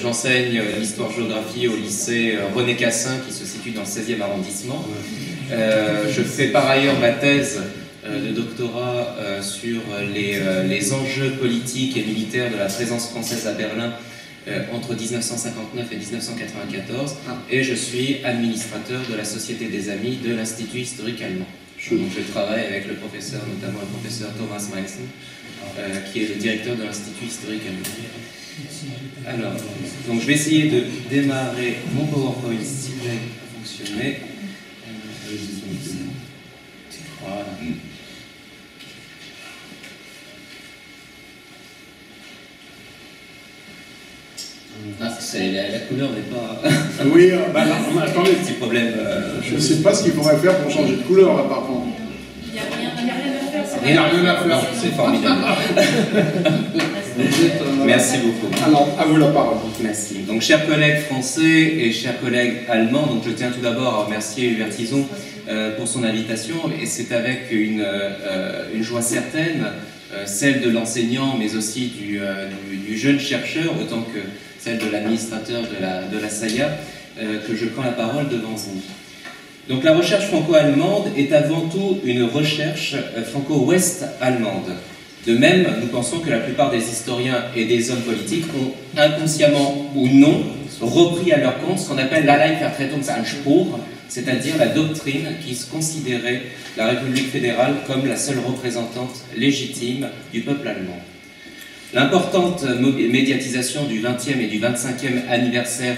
J'enseigne l'histoire-géographie au lycée René Cassin qui se situe dans le 16e arrondissement. Je fais par ailleurs ma thèse de doctorat sur les enjeux politiques et militaires de la présence française à Berlin entre 1959 et 1994 et je suis administrateur de la Société des Amis de l'Institut historique allemand. Donc je travaille avec le professeur, notamment le professeur Thomas Meissen, qui est le directeur de l'Institut historique allemand. Alors, donc je vais essayer de démarrer mon PowerPoint s'il va fonctionner. Voilà. Ah, la couleur n'est pas... Oui, bah, attendez. Petit problème. Je ne sais pas ce qu'il faudrait faire pour changer de couleur, là, par contre. Il n'y a rien à faire. Il n'y a rien à faire. C'est formidable. Merci beaucoup. Alors, à vous la parole. Merci. Donc, chers collègues français et chers collègues allemands, donc je tiens tout d'abord à remercier Hubert Tison pour son invitation, et c'est avec une joie certaine, celle de l'enseignant, mais aussi du jeune chercheur, autant que celle de l'administrateur de la SAIA, que je prends la parole devant vous. Donc la recherche franco-allemande est avant tout une recherche franco-ouest-allemande. De même, nous pensons que la plupart des historiens et des hommes politiques ont inconsciemment ou non repris à leur compte ce qu'on appelle l'Alleinvertretungsanspruch, c'est-à-dire la doctrine qui considérait la République fédérale comme la seule représentante légitime du peuple allemand. L'importante médiatisation du 20e et du 25e anniversaire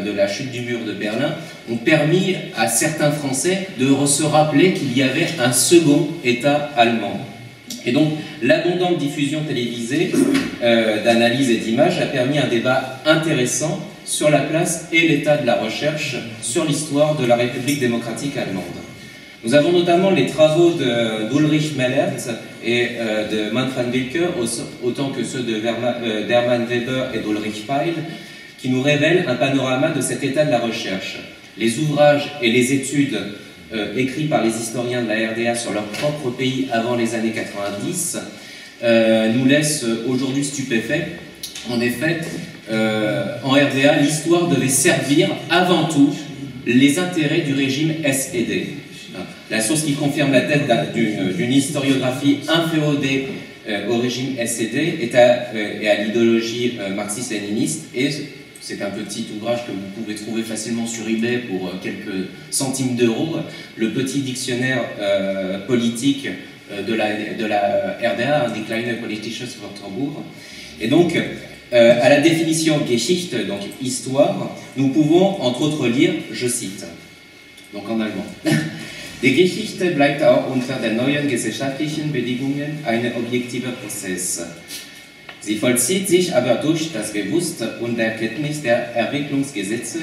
de la chute du mur de Berlin ont permis à certains Français de se rappeler qu'il y avait un second État allemand. Et donc, l'abondante diffusion télévisée d'analyses et d'images a permis un débat intéressant sur la place et l'état de la recherche sur l'histoire de la République démocratique allemande. Nous avons notamment les travaux d'Ulrich Mellert et de Manfred Wilke, autant que ceux d'Hermann Weber et d'Ulrich Peil, qui nous révèlent un panorama de cet état de la recherche. Les ouvrages et les études écrits par les historiens de la RDA sur leur propre pays avant les années 90 nous laissent aujourd'hui stupéfaits. En effet, en RDA, l'histoire devait servir avant tout les intérêts du régime SED. La source qui confirme la tête d'une historiographie inféodée au régime SED et à l'idéologie marxiste-léniniste, et c'est un petit ouvrage que vous pouvez trouver facilement sur eBay pour quelques centimes d'euros, le petit dictionnaire politique de la RDA, un Kleine Politisches Wörterbuch. Et donc, à la définition Geschichte, donc histoire, nous pouvons entre autres lire, je cite, donc en allemand. Die Geschichte bleibt auch unter den neuen gesellschaftlichen Bedingungen ein objektiver Prozess. Sie vollzieht sich aber durch das bewusste und der Kenntnis der Entwicklungsgesetze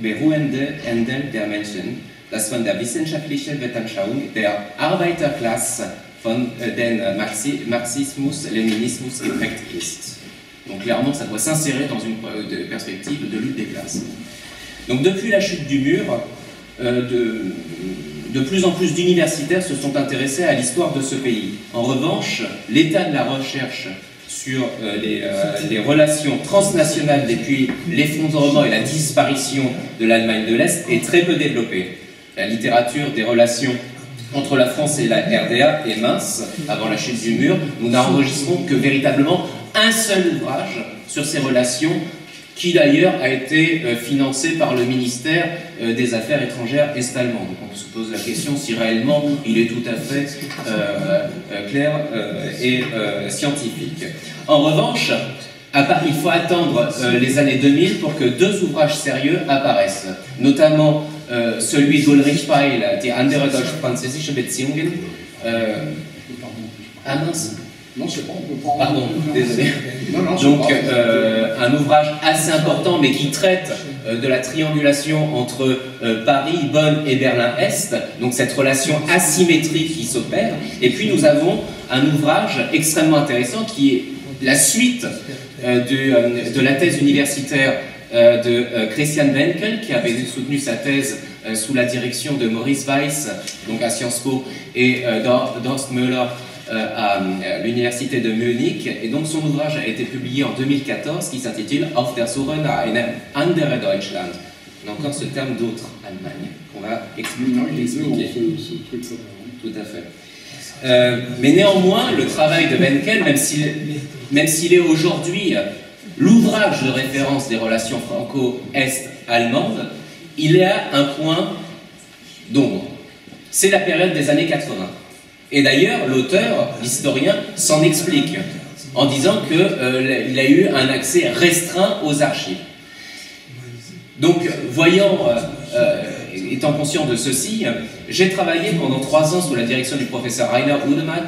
beruhende Handeln der Menschen, das von der wissenschaftlichen Weltanschauung der Arbeiterklasse von den Marxismus-Léninismus geprägt ist. Donc clairement, ça doit s'insérer dans une perspective de lutte des classes. Donc depuis la chute du mur, de plus en plus d'universitaires se sont intéressés à l'histoire de ce pays. En revanche, l'état de la recherche sur les relations transnationales depuis l'effondrement et la disparition de l'Allemagne de l'Est est très peu développé. La littérature des relations entre la France et la RDA est mince. Avant la chute du mur, nous n'enregistrons que véritablement un seul ouvrage sur ces relations, qui d'ailleurs a été financé par le ministère des Affaires étrangères est-allemand. Donc on se pose la question si réellement il est tout à fait clair et scientifique. En revanche, il faut attendre les années 2000 pour que deux ouvrages sérieux apparaissent, notamment celui d'Ulrich Peil, Die andere deutsch-französische Beziehungen. Ah mince. Non, c'est bon, on peut prendre... Pardon, désolé. Non, donc, un ouvrage assez important, mais qui traite de la triangulation entre Paris, Bonn et Berlin-Est, donc cette relation asymétrique qui s'opère. Et puis nous avons un ouvrage extrêmement intéressant qui est la suite de la thèse universitaire de Christian Wenkel, qui avait soutenu sa thèse sous la direction de Maurice Weiss, donc à Sciences Po, et Dorst Müller à l'université de Munich, et donc son ouvrage a été publié en 2014 qui s'intitule Auf der Suche nach einem anderen Deutschland. On a encore ce terme d'autre Allemagne qu'on va expliquer. Tout à fait. Mais néanmoins, le travail de Benkel, même s'il est aujourd'hui l'ouvrage de référence des relations franco-est-allemandes, il a un point d'ombre. C'est la période des années 80. Et d'ailleurs, l'auteur, l'historien, s'en explique en disant qu'il a eu un accès restreint aux archives. Donc, étant conscient de ceci, j'ai travaillé pendant 3 ans sous la direction du professeur Rainer Udemann,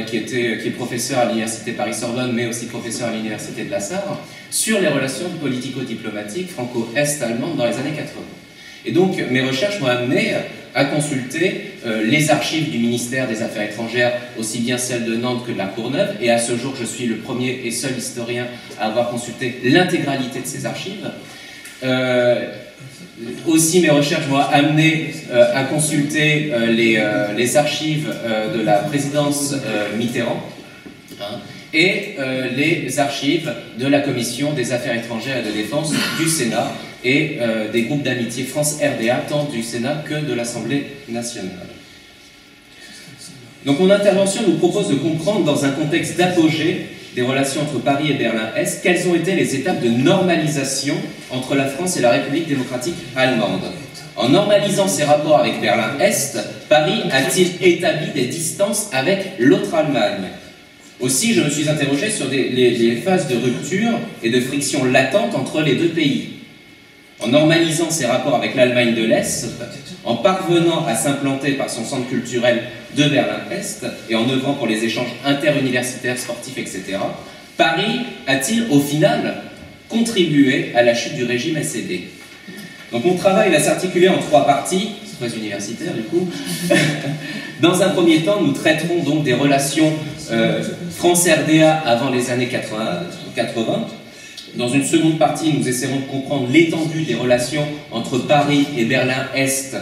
qui est professeur à l'université Paris-Sorbonne, mais aussi professeur à l'université de la Sarre, sur les relations politico-diplomatiques franco-est-allemandes dans les années 80. Et donc, mes recherches m'ont amené à consulter les archives du ministère des Affaires étrangères, aussi bien celles de Nantes que de la Courneuve, et à ce jour, je suis le premier et seul historien à avoir consulté l'intégralité de ces archives. Aussi, mes recherches m'ont amené à consulter les archives de la présidence Mitterrand, et les archives de la Commission des Affaires étrangères et de défense du Sénat et des groupes d'amitié France-RDA, tant du Sénat que de l'Assemblée nationale. Donc mon intervention nous propose de comprendre, dans un contexte d'apogée des relations entre Paris et Berlin-Est, quelles ont été les étapes de normalisation entre la France et la République démocratique allemande. En normalisant ses rapports avec Berlin-Est, Paris a-t-il établi des distances avec l'autre Allemagne? Aussi, je me suis interrogé sur les phases de rupture et de friction latente entre les deux pays. En normalisant ses rapports avec l'Allemagne de l'Est, en parvenant à s'implanter par son centre culturel de Berlin-Est et en œuvrant pour les échanges interuniversitaires, sportifs, etc., Paris a-t-il, au final, contribué à la chute du régime SED? Donc mon travail va s'articuler en 3 parties, très universitaires du coup. Dans un premier temps, nous traiterons donc des relations France-RDA avant les années 80. Dans une seconde partie, nous essaierons de comprendre l'étendue des relations entre Paris et Berlin-Est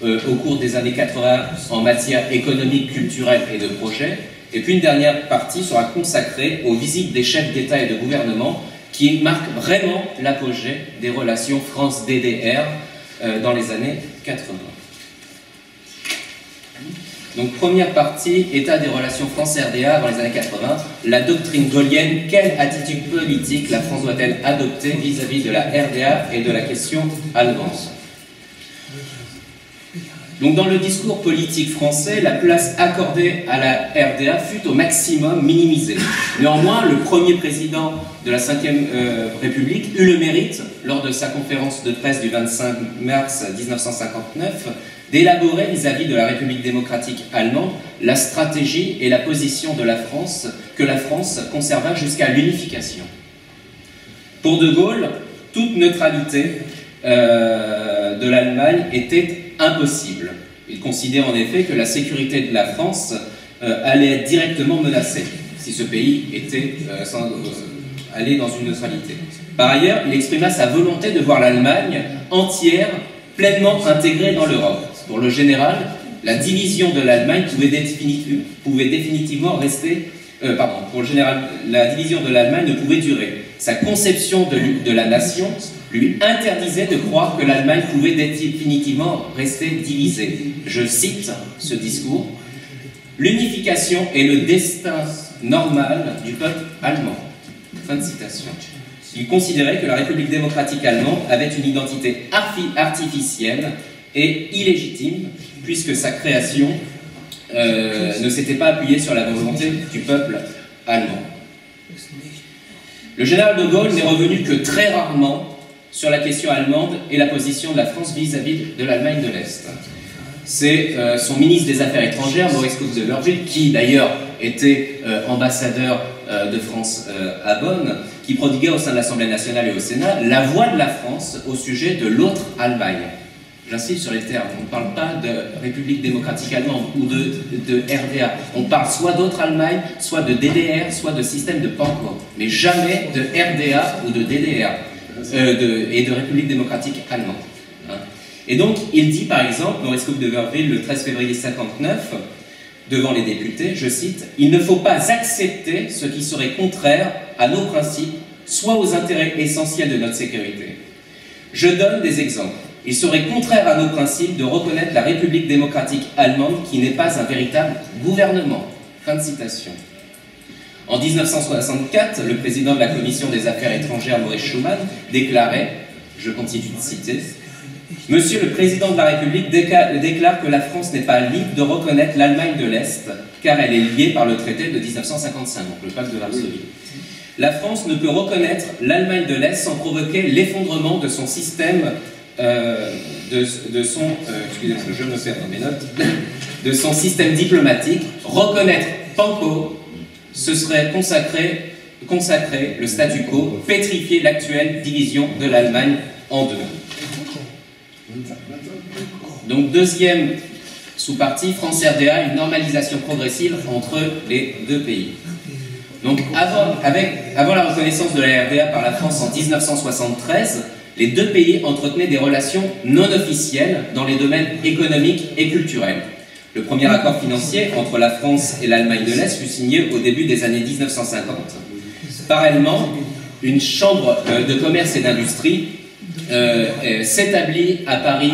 au cours des années 80 en matière économique, culturelle et de projet. Et puis une dernière partie sera consacrée aux visites des chefs d'État et de gouvernement qui marquent vraiment l'apogée des relations France-DDR dans les années 80. Donc première partie, état des relations France-RDA avant les années 80, la doctrine gaullienne, quelle attitude politique la France doit-elle adopter vis-à-vis de la RDA et de la question allemande? Donc dans le discours politique français, la place accordée à la RDA fut au maximum minimisée. Néanmoins, le premier président de la Ve République eut le mérite, lors de sa conférence de presse du 25 mars 1959, d'élaborer vis-à-vis de la République démocratique allemande la stratégie et la position de la France, que la France conserva jusqu'à l'unification. Pour De Gaulle, toute neutralité de l'Allemagne était impossible. Il considère en effet que la sécurité de la France allait être directement menacée si ce pays était allé dans une neutralité. Par ailleurs, il exprima sa volonté de voir l'Allemagne entière pleinement intégrée dans l'Europe. Pour le général, la division de l'Allemagne pouvait définitivement rester... pour le général, la division de l'Allemagne ne pouvait durer. Sa conception de la nation lui interdisait de croire que l'Allemagne pouvait définitivement rester divisée. Je cite ce discours: « L'unification est le destin normal du peuple allemand. » Fin de citation. Il considérait que la République démocratique allemande avait une identité artificielle et illégitime, puisque sa création ne s'était pas appuyée sur la volonté du peuple allemand. Le général de Gaulle n'est revenu que très rarement sur la question allemande et la position de la France vis-à-vis de l'Allemagne de l'Est. C'est son ministre des Affaires étrangères, Maurice Couve-de-Verville, qui d'ailleurs était ambassadeur de France à Bonn, qui prodiguait au sein de l'Assemblée nationale et au Sénat la voix de la France au sujet de l'autre Allemagne. J'insiste sur les termes, on ne parle pas de République démocratique allemande ou de RDA. On parle soit d'autre Allemagne, soit de DDR, soit de système de Pankow, mais jamais de RDA ou de DDR et de République démocratique allemande. Et donc, il dit par exemple, Maurice Couve-de-Verville, le 13 février 1959, devant les députés, je cite, « Il ne faut pas accepter ce qui serait contraire à nos principes, soit aux intérêts essentiels de notre sécurité. Je donne des exemples. Il serait contraire à nos principes de reconnaître la République démocratique allemande qui n'est pas un véritable gouvernement. » Fin de citation. En 1964, le président de la Commission des Affaires étrangères, Maurice Schumann, déclarait, je continue de citer, « Monsieur le Président de la République déclare que la France n'est pas libre de reconnaître l'Allemagne de l'Est, car elle est liée par le traité de 1955, donc le pacte de Varsovie. La France ne peut reconnaître l'Allemagne de l'Est sans provoquer l'effondrement de son système, excusez-moi, je me perds dans mes notes, de son système diplomatique. Reconnaître Pankow, ce serait consacrer le statu quo, pétrifier l'actuelle division de l'Allemagne en deux. » Donc deuxième sous-partie, France-RDA, une normalisation progressive entre les deux pays. Donc avant la reconnaissance de la RDA par la France en 1973, les deux pays entretenaient des relations non officielles dans les domaines économiques et culturels. Le premier accord financier entre la France et l'Allemagne de l'Est fut signé au début des années 1950. Parallèlement, une chambre de commerce et d'industrie s'établit à Paris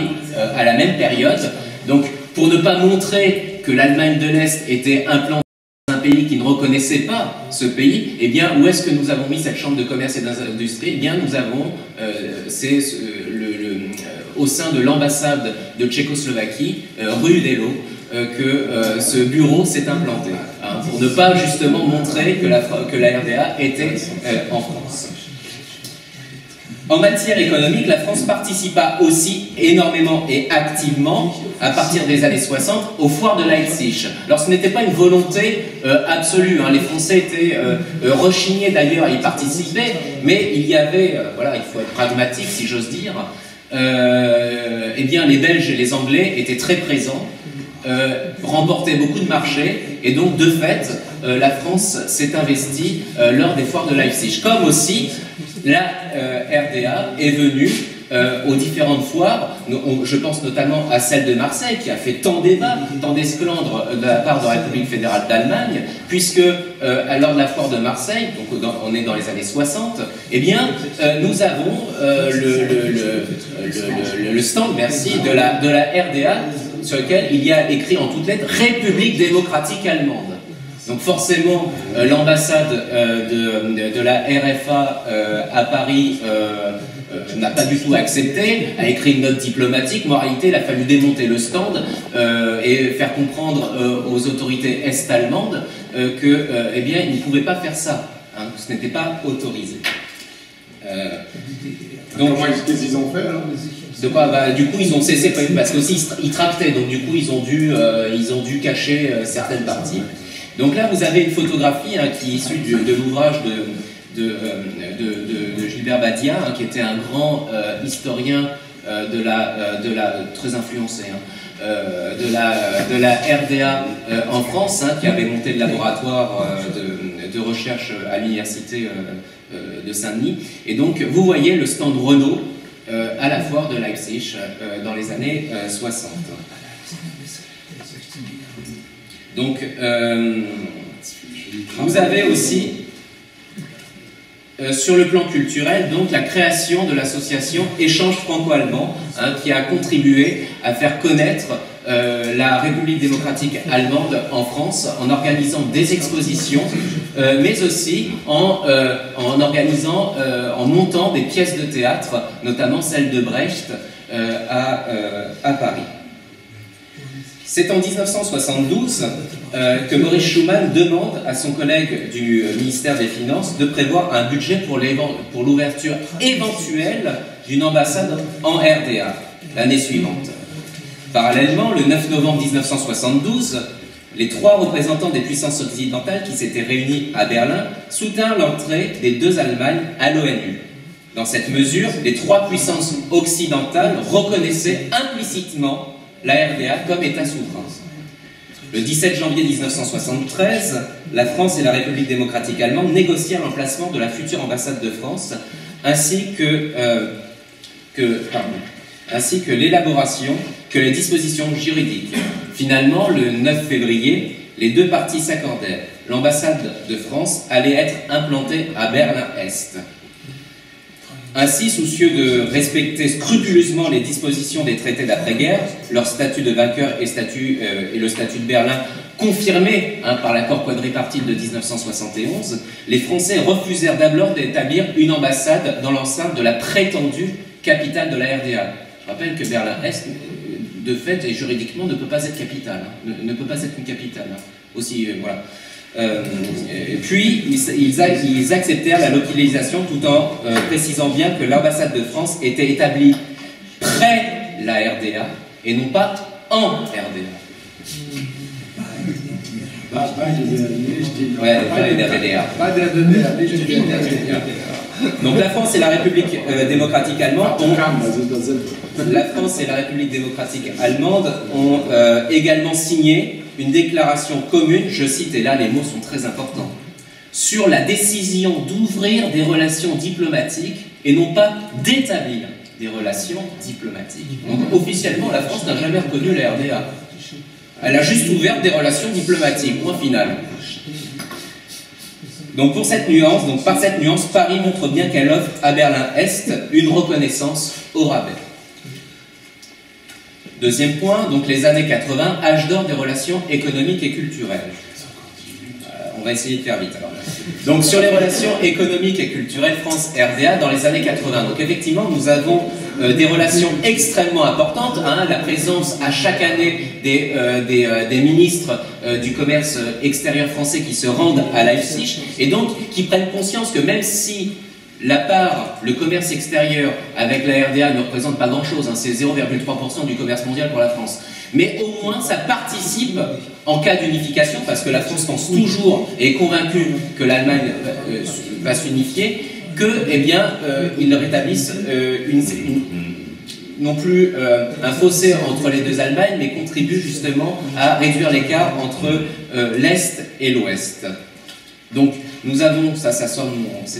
à la même période. Donc, pour ne pas montrer que l'Allemagne de l'Est était implantée dans un pays qui ne reconnaissait pas ce pays, eh bien, où est-ce que nous avons mis cette chambre de commerce et d'industrie? Eh bien, nous avons, au sein de l'ambassade de Tchécoslovaquie, rue d'Elo, que ce bureau s'est implanté, hein, pour ne pas justement montrer que la RDA était en France. En matière économique, la France participa aussi énormément et activement, à partir des années 60, aux foires de Leipzig. Alors ce n'était pas une volonté absolue, hein. Les Français étaient rechignés d'ailleurs à y participer, mais il y avait, voilà, il faut être pragmatique si j'ose dire, eh bien les Belges et les Anglais étaient très présents, remportaient beaucoup de marchés, et donc de fait, la France s'est investie lors des foires de Leipzig, comme aussi la RDA est venue aux différentes foires. Je pense notamment à celle de Marseille, qui a fait tant débat, tant d'esclandres de la part de la République fédérale d'Allemagne, puisque lors de la foire de Marseille, donc on est dans les années 60, eh bien, nous avons le stand, merci, de la RDA, sur lequel il y a écrit en toutes lettres « République démocratique allemande ». Donc forcément, l'ambassade de la RFA à Paris n'a pas du tout accepté, a écrit une note diplomatique, mais en réalité, il a fallu démonter le stand et faire comprendre aux autorités est-allemandes que, eh bien, ils ne pouvaient pas faire ça, hein, ce n'était pas autorisé. Donc, qu'est-ce qu'ils ont fait alors? De quoi, bah, du coup, ils ont cessé, parce qu'aussi ils tractaient, donc du coup, ils ont dû cacher certaines parties. Donc là, vous avez une photographie, hein, qui est issue de l'ouvrage de Gilbert Badia, hein, qui était un grand historien très influencé, hein, de la RDA en France, hein, qui avait monté le laboratoire de recherche à l'université de Saint-Denis. Et donc, vous voyez le stand Renault à la foire de Leipzig dans les années 60. Donc, vous avez aussi, sur le plan culturel, donc la création de l'association Échange franco-allemand, hein, qui a contribué à faire connaître la République démocratique allemande en France, en organisant des expositions, mais aussi en montant des pièces de théâtre, notamment celle de Brecht à Paris. C'est en 1972 que Maurice Schumann demande à son collègue du ministère des Finances de prévoir un budget pour l'ouverture éventuelle d'une ambassade en RDA l'année suivante. Parallèlement, le 9 novembre 1972, les trois représentants des puissances occidentales qui s'étaient réunis à Berlin soutinrent l'entrée des deux Allemagnes à l'ONU. Dans cette mesure, les trois puissances occidentales reconnaissaient implicitement la RDA comme État souverain. Le 17 janvier 1973, la France et la République démocratique allemande négocièrent l'emplacement de la future ambassade de France, ainsi que l'élaboration, que les dispositions juridiques. Finalement, le 9 février, les deux parties s'accordèrent. L'ambassade de France allait être implantée à Berlin-Est. Ainsi, soucieux de respecter scrupuleusement les dispositions des traités d'après-guerre, leur statut de vainqueur et le statut de Berlin confirmé par l'accord quadripartite de 1971, les Français refusèrent d'abord d'établir une ambassade dans l'enceinte de la prétendue capitale de la RDA. Je rappelle que Berlin-Est, de fait et juridiquement, ne peut pas être capitale, ne peut pas être une capitale. Aussi, voilà. Puis, ils acceptèrent la localisation tout en précisant bien que l'ambassade de France était établie près la RDA et non pas en RDA. Donc la France et la République démocratique allemande ont également signé une déclaration commune, je cite, et là les mots sont très importants, sur la décision d'ouvrir des relations diplomatiques et non pas d'établir des relations diplomatiques. Donc officiellement, la France n'a jamais reconnu la RDA. Elle a juste ouvert des relations diplomatiques, point final. Donc par cette nuance, Paris montre bien qu'elle offre à Berlin-Est une reconnaissance au rabais. Deuxième point, donc les années 80, âge d'or des relations économiques et culturelles. On va essayer de faire vite alors. Donc sur les relations économiques et culturelles France-RDA dans les années 80. Donc effectivement, nous avons des relations extrêmement importantes, hein, la présence à chaque année des ministres du commerce extérieur français qui se rendent à Leipzig et donc qui prennent conscience que même si le commerce extérieur avec la RDA ne représente pas grand-chose, hein, c'est 0,3% du commerce mondial pour la France. Mais au moins, ça participe, en cas d'unification, parce que la France pense toujours et est convaincue que l'Allemagne va s'unifier, que, eh bien, ils rétablissent non plus un fossé entre les deux Allemagnes, mais contribuent justement à réduire l'écart entre l'Est et l'Ouest. Donc, nous avons, c'est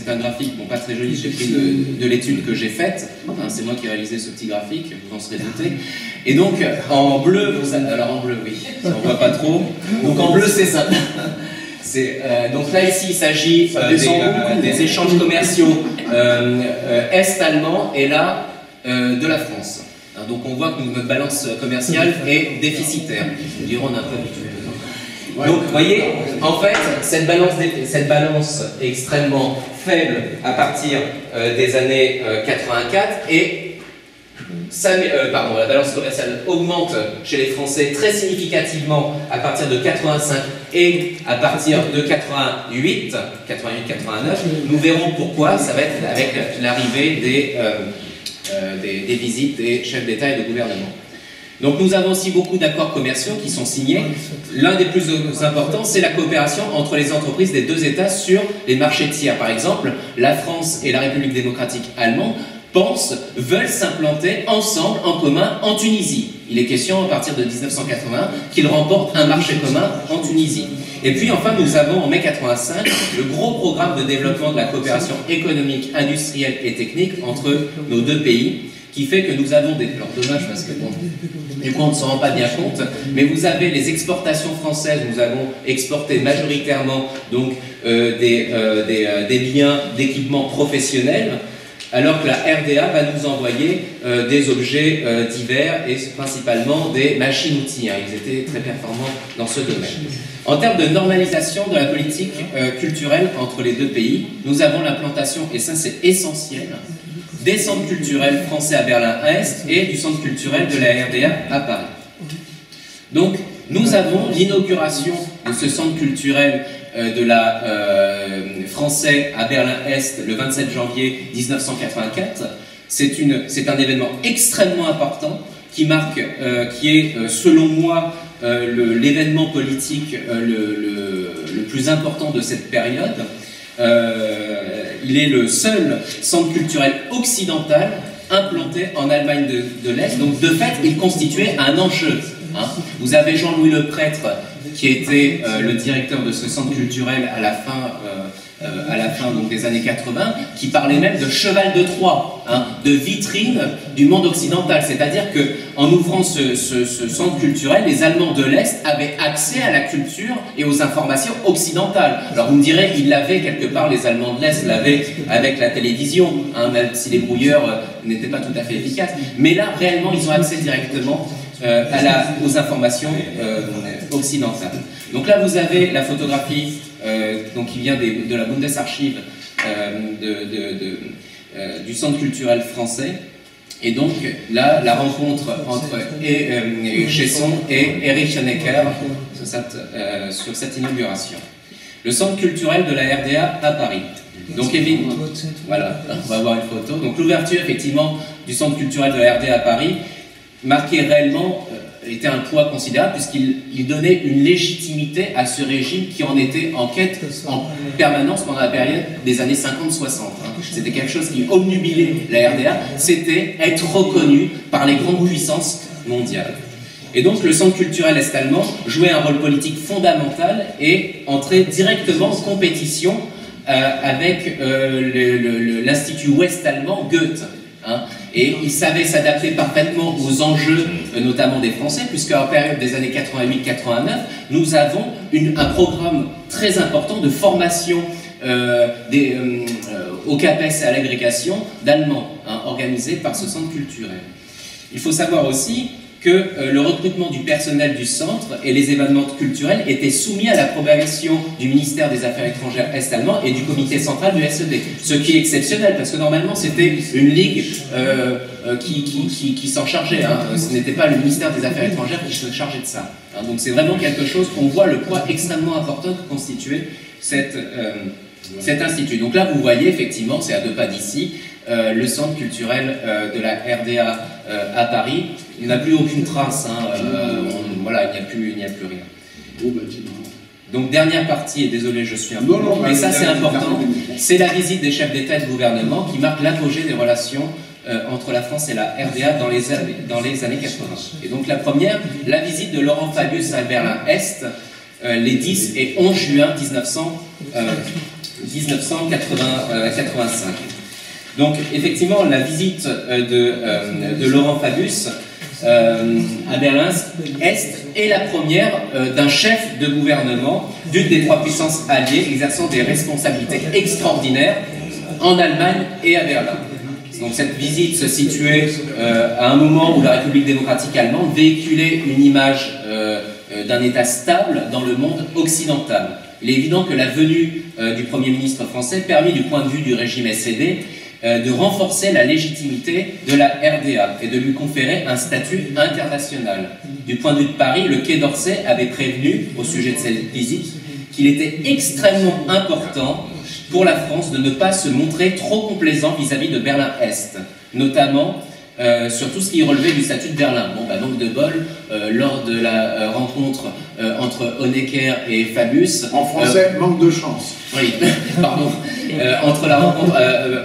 un graphique, bon pas très joli, j'ai pris de l'étude que j'ai faite, hein, c'est moi qui ai réalisé ce petit graphique, vous en serez douté. Et donc, en bleu, alors en bleu, oui, on ne voit pas trop, donc en bleu c'est ça. Donc là, ici, il s'agit des échanges commerciaux est-allemand et là, de la France. Hein, donc on voit que notre balance commerciale est déficitaire. Je dirais, on est un peu habitué. Donc, vous voyez, en fait, cette balance est extrêmement faible à partir des années 84 et la balance commerciale augmente chez les Français très significativement à partir de 85 et à partir de 88, 89. Nous verrons pourquoi, ça va être avec l'arrivée des visites des chefs d'État et de gouvernement. Donc nous avons aussi beaucoup d'accords commerciaux qui sont signés. L'un des plus importants, c'est la coopération entre les entreprises des deux États sur les marchés tiers. Par exemple, la France et la République démocratique allemande veulent s'implanter ensemble, en commun, en Tunisie. Il est question, à partir de 1980, qu'ils remportent un marché commun en Tunisie. Et puis enfin, nous avons en mai 85 le gros programme de développement de la coopération économique, industrielle et technique entre nos deux pays, qui fait que nous avons des... Alors dommage parce que bon, du coup on ne s'en rend pas bien compte, mais vous avez les exportations françaises, nous avons exporté majoritairement donc, des biens d'équipement professionnel, alors que la RDA va nous envoyer des objets divers et principalement des machines-outils. Hein. Ils étaient très performants dans ce domaine. En termes de normalisation de la politique culturelle entre les deux pays, nous avons l'implantation, et ça c'est essentiel, des centres culturels français à Berlin-Est et du centre culturel de la RDA à Paris. Donc, nous avons l'inauguration de ce centre culturel français à Berlin-Est le 27 janvier 1984. C'est un événement extrêmement important qui est, selon moi, l'événement politique le plus important de cette période. Il est le seul centre culturel occidental implanté en Allemagne de l'Est. Donc, de fait, il constituait un enjeu. Hein. Vous avez Jean-Louis Leprêtre, qui était le directeur de ce centre culturel à la fin à la fin donc, des années 80, qui parlait même de cheval de Troie, hein, de vitrine du monde occidental. C'est-à-dire qu'en ouvrant ce centre culturel, les Allemands de l'Est avaient accès à la culture et aux informations occidentales. Alors vous me direz, ils l'avaient quelque part, les Allemands de l'Est l'avaient avec la télévision, hein, même si les brouilleurs n'étaient pas tout à fait efficaces. Mais là, réellement, ils ont accès directement aux informations occidentales. Donc là, vous avez la photographie donc, qui vient de la Bundesarchiv du Centre culturel français. Et donc là, la rencontre entre Chesson et Erich Honecker sur cette inauguration. Le Centre culturel de la RDA à Paris. Donc évidemment, voilà, on va voir une photo. Donc l'ouverture effectivement du Centre culturel de la RDA à Paris marquait réellement était un poids considérable puisqu'il donnait une légitimité à ce régime qui en était en quête en permanence pendant la période des années 50-60. Hein. C'était quelque chose qui obnubilait la RDA, c'était être reconnu par les grandes puissances mondiales. Et donc le centre culturel est-allemand jouait un rôle politique fondamental et entrait directement en compétition avec l'Institut ouest-allemand Goethe. Hein. Et il savait s'adapter parfaitement aux enjeux, notamment des Français, puisqu'en période des années 88-89, nous avons un programme très important de formation au CAPES et à l'agrégation d'Allemands, hein, organisé par ce centre culturel. Il faut savoir aussi que le recrutement du personnel du centre et les événements culturels étaient soumis à l'approbation du ministère des Affaires étrangères est-allemand et du comité central du SED. Ce qui est exceptionnel, parce que normalement c'était une ligue qui s'en chargeait. Hein. Ce n'était pas le ministère des Affaires étrangères qui se chargeait de ça. Hein. Donc c'est vraiment quelque chose qu'on voit le poids extrêmement important que constituait cet institut. Donc là vous voyez effectivement, c'est à 2 pas d'ici, le centre culturel de la RDA à Paris. Il n'y a plus aucune trace, hein, voilà, il n'y a plus rien. Donc dernière partie, et désolé je suis un peu long, mais ça c'est important, c'est la visite des chefs d'État et de gouvernement qui marque l'apogée des relations entre la France et la RDA dans les années 80. Et donc la première, la visite de Laurent Fabius à Berlin-Est, les 10 et 11 juin 1985. Donc effectivement la visite de Laurent Fabius à Berlin-Est est la première d'un chef de gouvernement d'une des 3 puissances alliées exerçant des responsabilités extraordinaires en Allemagne et à Berlin. Donc cette visite se situait à un moment où la République démocratique allemande véhiculait une image d'un État stable dans le monde occidental. Il est évident que la venue du Premier ministre français permit du point de vue du régime SED de renforcer la légitimité de la RDA et de lui conférer un statut international. Du point de vue de Paris, le Quai d'Orsay avait prévenu, au sujet de cette visite, qu'il était extrêmement important pour la France de ne pas se montrer trop complaisant vis-à-vis de Berlin-Est, notamment sur tout ce qui relevait du statut de Berlin. Bon, bah, manque de bol, lors de la rencontre entre Honecker et Fabius... En français, manque de chance. Oui, pardon. Entre la rencontre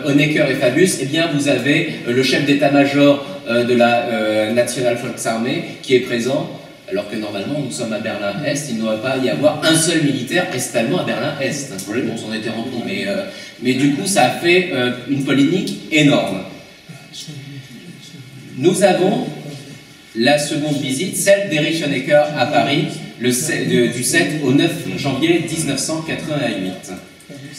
Honecker et Fabius, eh bien, vous avez le chef d'état-major de la National Volksarmee qui est présent, alors que normalement nous sommes à Berlin-Est, il ne devrait pas y avoir un seul militaire est-allemand à Berlin-Est. Bon, c'en était rempli, mais du coup ça a fait une polémique énorme. Nous avons la seconde visite, celle d'Erich Honecker à Paris, du 7 au 9 janvier 1988.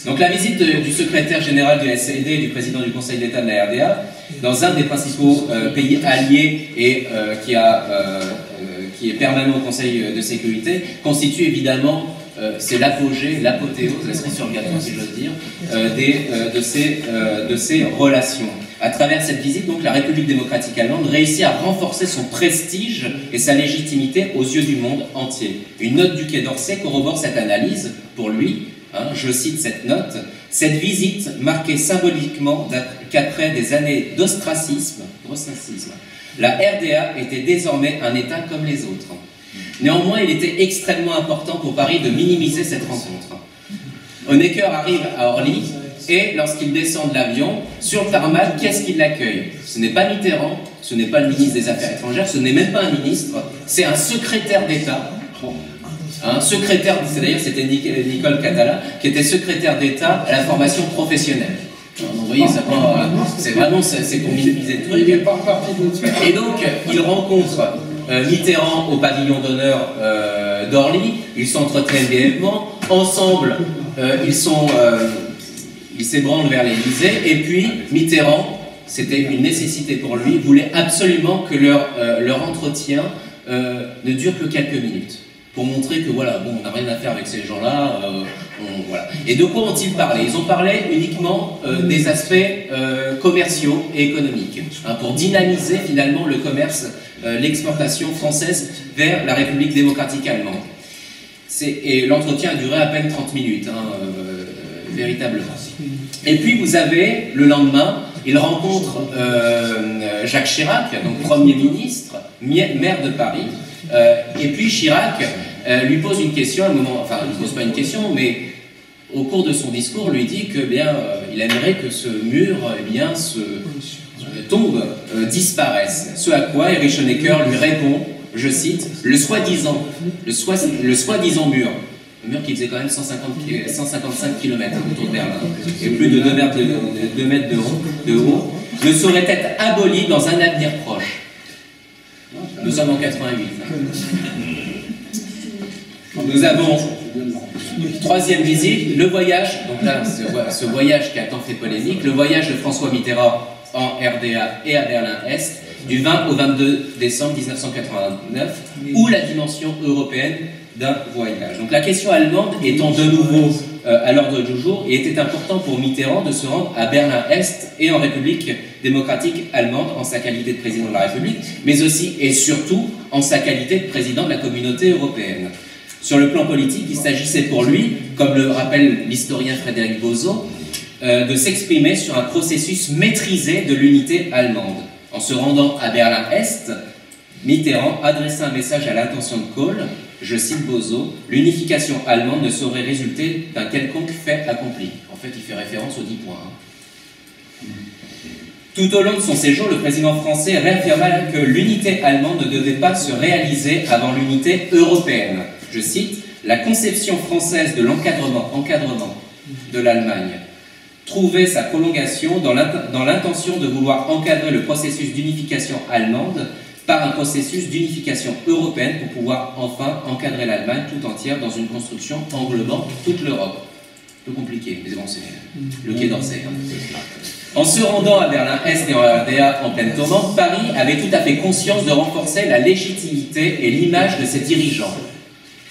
Donc la visite du secrétaire général du SED et du président du Conseil d'État de la RDA dans un des principaux pays alliés et qui est permanent au Conseil de sécurité constitue évidemment, c'est l'apogée, l'apothéose, la cerise sur le gâteau si j'ose dire, de ces relations. À travers cette visite, donc, la République démocratique allemande réussit à renforcer son prestige et sa légitimité aux yeux du monde entier. Une note du Quai d'Orsay corrobore cette analyse pour lui. Hein, je cite cette note. Cette visite marquait symboliquement qu'après des années d'ostracisme, la RDA était désormais un État comme les autres. Néanmoins, il était extrêmement important pour Paris de minimiser cette rencontre. Honecker arrive à Orly et lorsqu'il descend de l'avion, sur le tarmac, qu'est-ce qui l'accueille? Ce n'est pas Mitterrand, ce n'est pas le ministre des Affaires étrangères, ce n'est même pas un ministre, c'est un secrétaire d'État secrétaire, d'ailleurs c'était Nicole Catala, qui était secrétaire d'État à la formation professionnelle. Alors, vous voyez, c'est vraiment, c'est pour minimiser le truc. Et donc, il rencontre Mitterrand au pavillon d'honneur d'Orly, ils s'entretiennent brièvement, ensemble, ils s'ébranlent vers l'Élysée, et puis Mitterrand, c'était une nécessité pour lui, voulait absolument que leur entretien ne dure que quelques minutes, pour montrer que voilà, bon, on n'a rien à faire avec ces gens-là, voilà. Et de quoi ont-ils parlé? Ils ont parlé uniquement des aspects commerciaux et économiques, pour dynamiser finalement le commerce, l'exportation française vers la République démocratique allemande. Et l'entretien a duré à peine 30 minutes, véritablement. Et puis vous avez, le lendemain, il rencontre Jacques Chirac, donc Premier ministre, maire de Paris, et puis Chirac lui pose une question, à un moment, enfin, il ne pose pas une question, mais au cours de son discours, lui dit que bien, il aimerait que ce mur tombe, disparaisse. Ce à quoi Erich Honecker lui répond, je cite, le soi-disant mur. Le mur qui faisait quand même 155 km autour de Berlin, et plus de 2 mètres de haut, ne saurait être aboli dans un avenir proche. Nous sommes en 88. Nous avons, troisième visite, le voyage, donc là, ce voyage qui a tant fait polémique, le voyage de François Mitterrand en RDA et à Berlin-Est, du 20 au 22 décembre 1989, ou la dimension européenne d'un voyage. Donc la question allemande étant de nouveau à l'ordre du jour, il était important pour Mitterrand de se rendre à Berlin-Est et en République démocratique allemande en sa qualité de président de la République, mais aussi et surtout en sa qualité de président de la communauté européenne. Sur le plan politique, il s'agissait pour lui, comme le rappelle l'historien Frédéric Bozo, de s'exprimer sur un processus maîtrisé de l'unité allemande. En se rendant à Berlin-Est, Mitterrand adressa un message à l'attention de Kohl, je cite Bozo, l'unification allemande ne saurait résulter d'un quelconque fait accompli. En fait, il fait référence aux 10 points. Tout au long de son séjour, le président français réaffirma que l'unité allemande ne devait pas se réaliser avant l'unité européenne. Je cite, la conception française de l'encadrement de l'Allemagne trouvait sa prolongation dans l'intention de vouloir encadrer le processus d'unification allemande par un processus d'unification européenne pour pouvoir enfin encadrer l'Allemagne tout entière dans une construction englobant toute l'Europe. Un peu compliqué, mais bon, c'est le Quai d'Orsay. En se rendant à Berlin-Est et en RDA en pleine tourmente, Paris avait tout à fait conscience de renforcer la légitimité et l'image de ses dirigeants.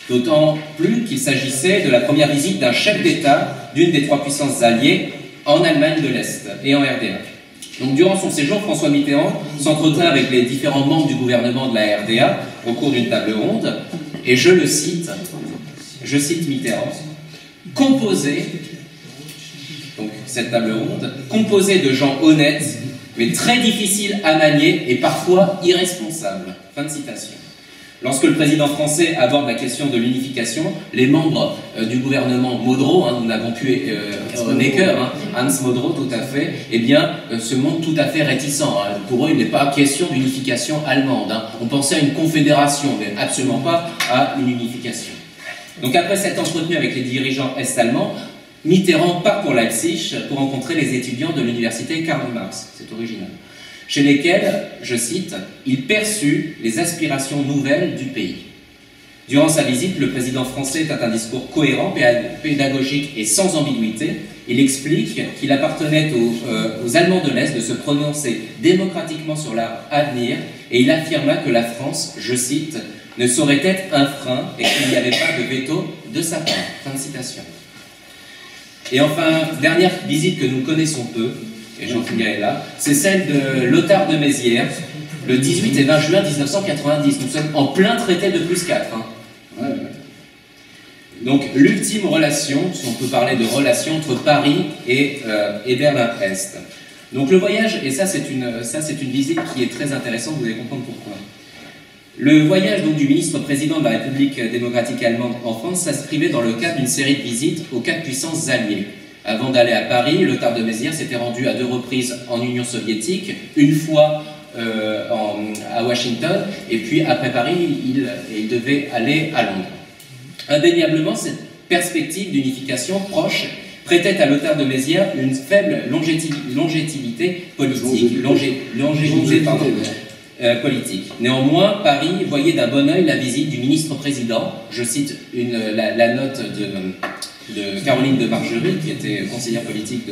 D'autant plus qu'il s'agissait de la première visite d'un chef d'État d'une des 3 puissances alliées en Allemagne de l'Est et en RDA. Donc, durant son séjour, François Mitterrand s'entretint avec les différents membres du gouvernement de la RDA au cours d'une table ronde, et je cite Mitterrand, composée, donc cette table ronde, composée de gens honnêtes, mais très difficiles à manier et parfois irresponsables. Fin de citation. Lorsque le président français aborde la question de l'unification, les membres du gouvernement Modrow, nous n'avons pu Honecker, Hans Modrow tout à fait, eh bien, se montrent tout à fait réticents. Pour eux, il n'est pas question d'unification allemande. On pensait à une confédération, mais absolument pas à une unification. Donc après s'être entretenu avec les dirigeants est-allemands, Mitterrand part pour Leipzig pour rencontrer les étudiants de l'université Karl Marx, c'est original, chez lesquels, je cite, il perçut les aspirations nouvelles du pays. Durant sa visite, le président français tint un discours cohérent, pédagogique et sans ambiguïté. Il explique qu'il appartenait aux Allemands de l'Est de se prononcer démocratiquement sur leur avenir et il affirma que la France, je cite, ne saurait être un frein et qu'il n'y avait pas de veto de sa part. Fin de citation. Et enfin, dernière visite que nous connaissons peu, et j'en finirai là, c'est celle de Lothar de Maizière, le 18 et 20 juin 1990. Nous sommes en plein traité de +4. Donc, l'ultime relation, si on peut parler de relation entre Paris et Berlin-Est. Donc, le voyage, et ça c'est une visite qui est très intéressante, vous allez comprendre pourquoi. Le voyage donc, du ministre-président de la République démocratique allemande en France s'inscrivait dans le cadre d'une série de visites aux 4 puissances alliées. Avant d'aller à Paris, Lothar de Maizière s'était rendu à 2 reprises en Union soviétique, une fois à Washington, et puis après Paris, il devait aller à Londres. Indéniablement, cette perspective d'unification proche prêtait à Lothar de Mézières une faible longévité politique. Politique. Néanmoins, Paris voyait d'un bon œil la visite du ministre-président. Je cite la note de Caroline de Margerie, qui était conseillère politique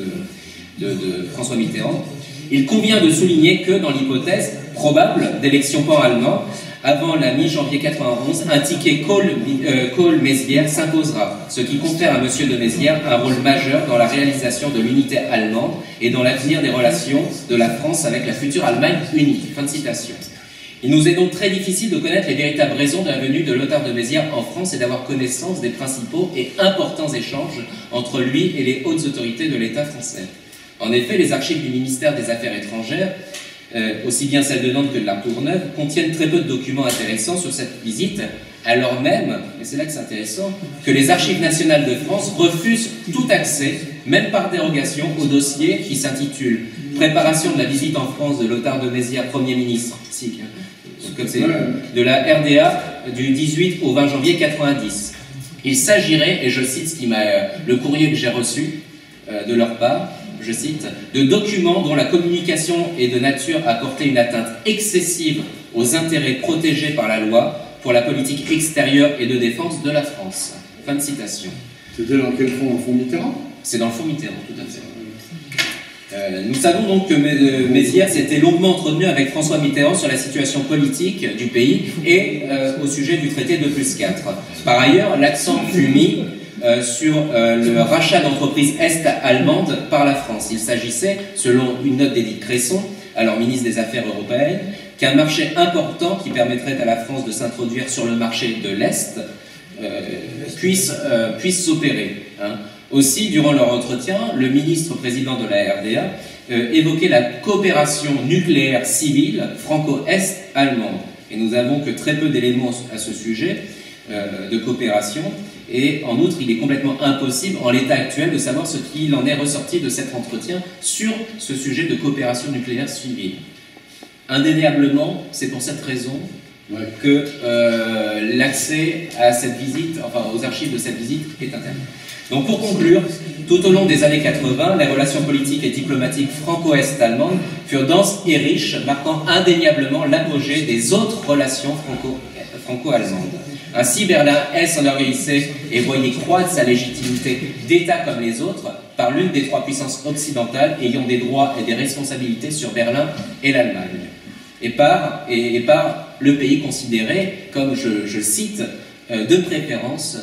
de François Mitterrand. Il convient de souligner que, dans l'hypothèse probable d'élection pan-allemand, avant la mi-janvier 91, un ticket Kohl-Mézières s'imposera, ce qui confère à M. de Mézières un rôle majeur dans la réalisation de l'unité allemande et dans l'avenir des relations de la France avec la future Allemagne unie. Fin de citation. Il nous est donc très difficile de connaître les véritables raisons de la venue de Lothar de Mézières en France et d'avoir connaissance des principaux et importants échanges entre lui et les hautes autorités de l'État français. En effet, les archives du ministère des Affaires étrangères, aussi bien celles de Nantes que de La Courneuve, contiennent très peu de documents intéressants sur cette visite, alors même, et c'est là que c'est intéressant, que les archives nationales de France refusent tout accès, même par dérogation, au dossier qui s'intitule « Préparation de la visite en France de Lothar de Mézières, Premier ministre », de la RDA du 18 au 20 janvier 90. Il s'agirait, et je cite le courrier que j'ai reçu de leur part, je cite, de documents dont la communication est de nature à porter une atteinte excessive aux intérêts protégés par la loi pour la politique extérieure et de défense de la France. Fin de citation. C'était dans quel fond? Dans le fond Mitterrand? C'est dans le fond Mitterrand, tout à fait. Nous savons donc que Mézières s'était longuement entretenu avec François Mitterrand sur la situation politique du pays et au sujet du traité de +4. Par ailleurs, l'accent fut mis sur le rachat d'entreprises est-allemandes par la France. Il s'agissait, selon une note d'Édith Cresson, alors ministre des Affaires européennes, qu'un marché important qui permettrait à la France de s'introduire sur le marché de l'Est puisse s'opérer. Hein. Aussi, durant leur entretien, le ministre-président de la RDA évoquait la coopération nucléaire civile franco-est-allemande. Et nous n'avons que très peu d'éléments à ce sujet de coopération. Et en outre, il est complètement impossible, en l'état actuel, de savoir ce qu'il en est ressorti de cet entretien sur ce sujet de coopération nucléaire civile. Indéniablement, c'est pour cette raison que l'accès à cette visite, enfin aux archives de cette visite, est interdit. Donc pour conclure, tout au long des années 80, les relations politiques et diplomatiques franco-est-allemandes furent denses et riches, marquant indéniablement l'apogée des autres relations franco-allemandes. Ainsi, Berlin-Est s'enorgueillissait et voyait croître sa légitimité d'État comme les autres par l'une des trois puissances occidentales ayant des droits et des responsabilités sur Berlin et l'Allemagne. Et par le pays considéré comme, je cite, de préférence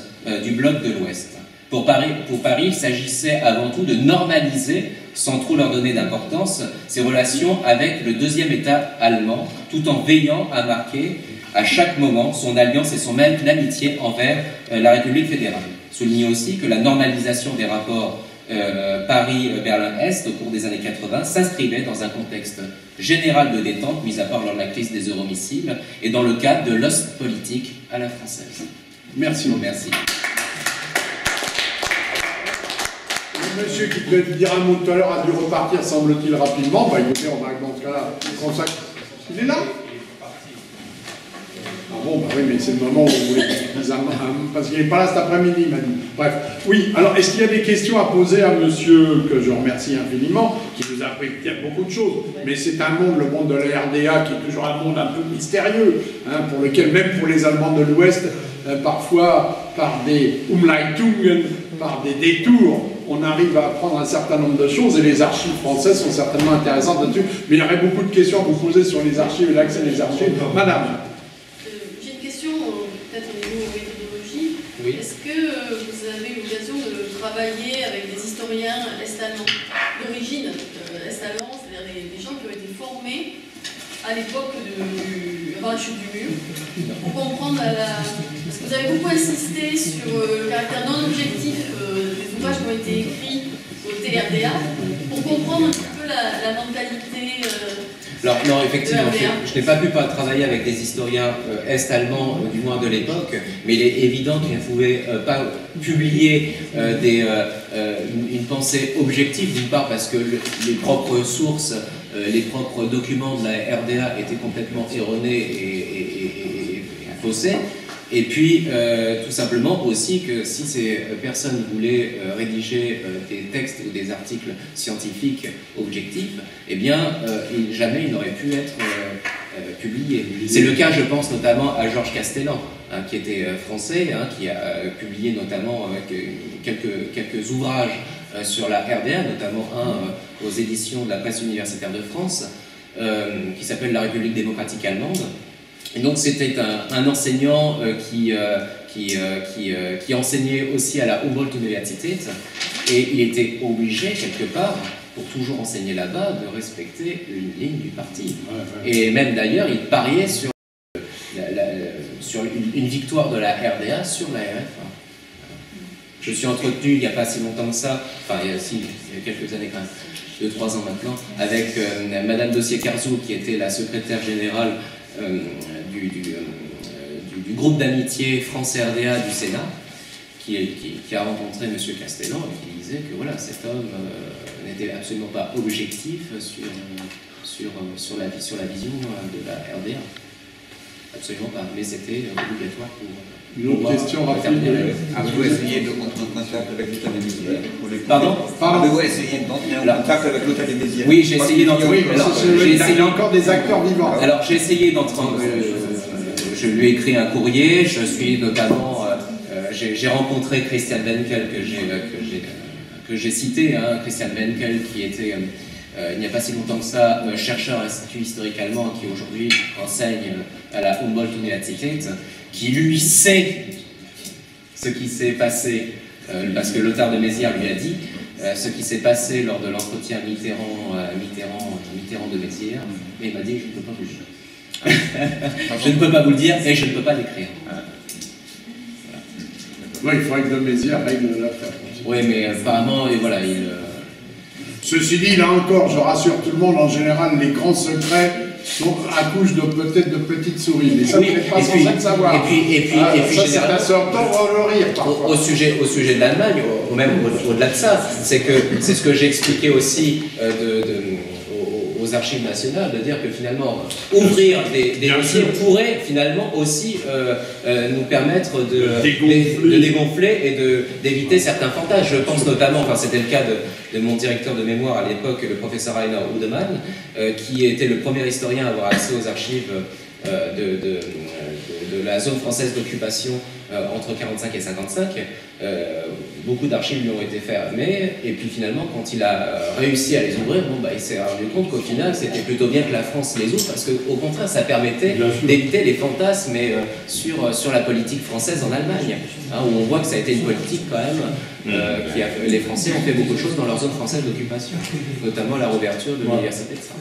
du bloc de l'Ouest. Pour Paris, il s'agissait avant tout de normaliser, sans trop leur donner d'importance, ses relations avec le deuxième État allemand, tout en veillant à marquer à chaque moment son alliance et son amitié envers la République fédérale. Soulignez aussi que la normalisation des rapports Paris-Berlin-Est au cours des années 80 s'inscrivait dans un contexte général de détente, mis à part lors de la crise des euromissiles, et dans le cadre de l'Ostpolitik à la française. Merci. Merci. Le monsieur qui devait dire un mot tout à l'heure a dû repartir, semble-t-il, rapidement. Bah écoutez, on va dans ce cas-là consacrer. Il est là? Ah bon, bah oui, mais c'est le moment où vous voulez parce qu'il n'est pas là cet après-midi, il m'a dit. Bref, oui, alors est-ce qu'il y a des questions à poser à monsieur, que je remercie infiniment, qui nous a appris beaucoup de choses, mais c'est un monde, le monde de la RDA, qui est toujours un monde un peu mystérieux, hein, pour lequel, même pour les Allemands de l'Ouest, parfois, par des Umleitungen, par des détours, on arrive à apprendre un certain nombre de choses, et les archives françaises sont certainement intéressantes là-dessus, mais il y aurait beaucoup de questions à vous poser sur les archives et l'accès des archives. Madame. J'ai une question, peut-être au niveau méthodologie. Oui. Est-ce que vous avez eu l'occasion de travailler avec des historiens est-allemands, d'origine est-allemande, c'est-à-dire des gens qui ont été formés à l'époque avant la chute du mur, pour comprendre parce que vous avez beaucoup insisté sur le caractère non objectif des ouvrages qui ont été écrits au TRDA, pour comprendre un petit peu la mentalité Alors, non, effectivement, je n'ai pas pu travailler avec des historiens est-allemands, du moins de l'époque, mais il est évident qu'ils ne pouvaient pas publier une pensée objective, d'une part parce que les propres sources, les propres documents de la RDA étaient complètement erronés et faussés, Et puis, tout simplement aussi que si ces personnes voulaient rédiger des textes ou des articles scientifiques objectifs, eh bien, jamais ils n'auraient pu être publiés. C'est le cas, je pense, notamment à Georges Castellan, hein, qui était français, hein, qui a publié notamment quelques ouvrages sur la RDA, notamment un aux éditions de la presse universitaire de France, qui s'appelle La République démocratique allemande. Et donc c'était un enseignant qui enseignait aussi à la Humboldt-Universität, et il était obligé quelque part, pour toujours enseigner là-bas, de respecter une ligne du parti. Et même d'ailleurs, il pariait sur, sur une victoire de la RDA sur la RFA. Je suis entretenu il n'y a pas si longtemps que ça, enfin il y a quelques années quand même, 2-3 ans maintenant, avec Madame Dossier-Carzou, qui était la secrétaire générale du groupe d'amitié France-RDA du Sénat, qui a rencontré M. Castellan et qui disait que voilà, cet homme n'était absolument pas objectif sur la vision de la RDA. Absolument pas, mais c'était obligatoire pour... Une autre question rapide. Avez-vous essayé de entrer en contact avec l'État des Mézières? Pardon? Avez-vous essayé d'entrer en contact avec l'État des Mézières? Oui, j'ai essayé d'entrer. Oui, il y a encore des acteurs vivants. Alors j'ai essayé d'entrer. Je lui ai écrit un courrier. Je suis notamment. J'ai rencontré Christian Benkel que j'ai cité, hein, Christian Benkel qui était il n'y a pas si longtemps que ça chercheur à l'Institut historique allemand, qui aujourd'hui enseigne à la Humboldt-Universität, qui lui sait ce qui s'est passé, parce que Lothar de Maizière lui a dit ce qui s'est passé lors de l'entretien Mitterrand de Maizière, mais il m'a dit je ne peux pas vous le dire. Je ne peux pas vous le dire et je ne peux pas l'écrire. Oui, il faudrait que de Maizière règle l'affaire. Oui, mais apparemment, et voilà, Ceci dit, là encore, je rassure tout le monde, en général, les grands secrets accouchent peut-être de petites souris. Mais ça, oui, vous n'êtes pas censé le savoir. Et puis ça, c'est un sortant le rire, parfois. Au sujet de l'Allemagne, ou même au-delà de ça, c'est ce que j'ai expliqué aussi aux archives nationales, de dire que finalement, ouvrir des dossiers pourrait finalement aussi nous permettre de dégonfler et d'éviter certains fantasmes. Je pense notamment, enfin c'était le cas de mon directeur de mémoire à l'époque, le professeur Rainer Udemann, qui était le premier historien à avoir accès aux archives de la zone française d'occupation entre 1945 et 1955. Beaucoup d'archives lui ont été fermées, et puis finalement, quand il a réussi à les ouvrir, il s'est rendu compte qu'au final, c'était plutôt bien que la France les ouvre, parce qu'au contraire, ça permettait d'éviter les fantasmes sur la politique française en Allemagne, hein, où on voit que ça a été une politique quand même, les Français ont fait beaucoup de choses dans leur zone française d'occupation, notamment la réouverture de l'université de Saint.